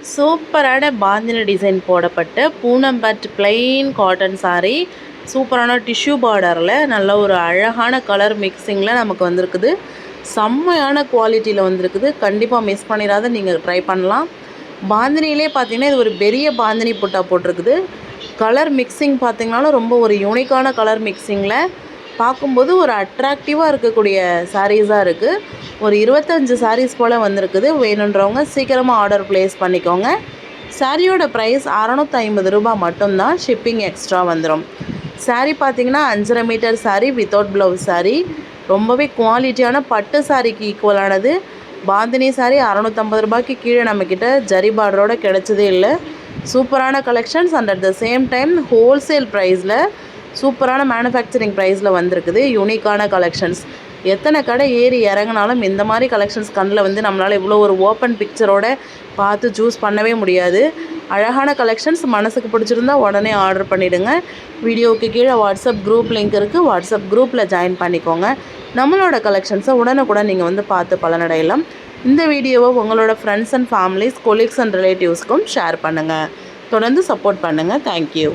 சூப்பரான பாந்தினி டிசைன் போடப்பட்ட Poonam but plain cotton sari. சூப்பரான டிஷ்யூ பார்டரில் நல்ல ஒரு அழகான கலர் மிக்சிங்கில் நமக்கு வந்திருக்குது. செம்மையான குவாலிட்டியில் வந்திருக்குது. கண்டிப்பாக மிஸ் பண்ணிடாத நீங்கள் ட்ரை பண்ணலாம். பாந்தினிலே பார்த்தீங்கன்னா இது ஒரு பெரிய பாந்தினி புட்டா போட்டிருக்குது. கலர் மிக்சிங் பார்த்திங்கனாலும் ரொம்ப ஒரு யூனிக்கான கலர் மிக்சிங்கில் பார்க்கும்போது ஒரு அட்ராக்டிவாக இருக்கக்கூடிய சாரீஸாக இருக்குது. ஒரு 25 சாரீஸ் போல் வந்திருக்குது. வேணுன்றவங்க சீக்கிரமாக ஆர்டர் ப்ளேஸ் பண்ணிக்கோங்க. சாரியோட ப்ரைஸ் 650 ரூபா மட்டும்தான். ஷிப்பிங் எக்ஸ்ட்ரா வந்துடும். சாரீ பார்த்திங்கன்னா 5.5 metre sari without blouse sari. ரொம்பவே குவாலிட்டியான பட்டு சாரீக்கு ஈக்குவலானது. பாந்தினி சாரீ 650 ரூபாய்க்கு கீழே நம்மக்கிட்ட ஜரி பார்டரோடு கிடைச்சதே இல்லை. சூப்பரான collections and at the same time wholesale ப்ரைஸில் சூப்பரான மேனுஃபேக்சரிங் ப்ரைஸில் வந்திருக்குது. யூனிக்கான கலெக்ஷன்ஸ். எத்தனை கடை ஏறி இறங்கினாலும் இந்த மாதிரி கலெக்ஷன்ஸ் கண்ணில் வந்து நம்மளால் இவ்வளோ ஒரு ஓப்பன் பிக்சரோட பார்த்து சூஸ் பண்ணவே முடியாது. அழகான கலெக்ஷன்ஸ் மனசுக்கு பிடிச்சிருந்தா உடனே ஆர்டர் பண்ணிவிடுங்க. வீடியோவுக்கு கீழே வாட்ஸ்அப் குரூப் லிங்க் இருக்குது. வாட்ஸ்அப் குரூப்பில் ஜாயின் பண்ணிக்கோங்க. நம்மளோட கலெக்ஷன்ஸை உடனுக்குடன் நீங்கள் வந்து பார்த்து பலனடையலாம். இந்த வீடியோவை உங்களோட friends and families, colleagues and ரிலேட்டிவ்ஸ்க்கும் ஷேர் பண்ணுங்கள். தொடர்ந்து சப்போர்ட் பண்ணுங்கள். தேங்க்யூ.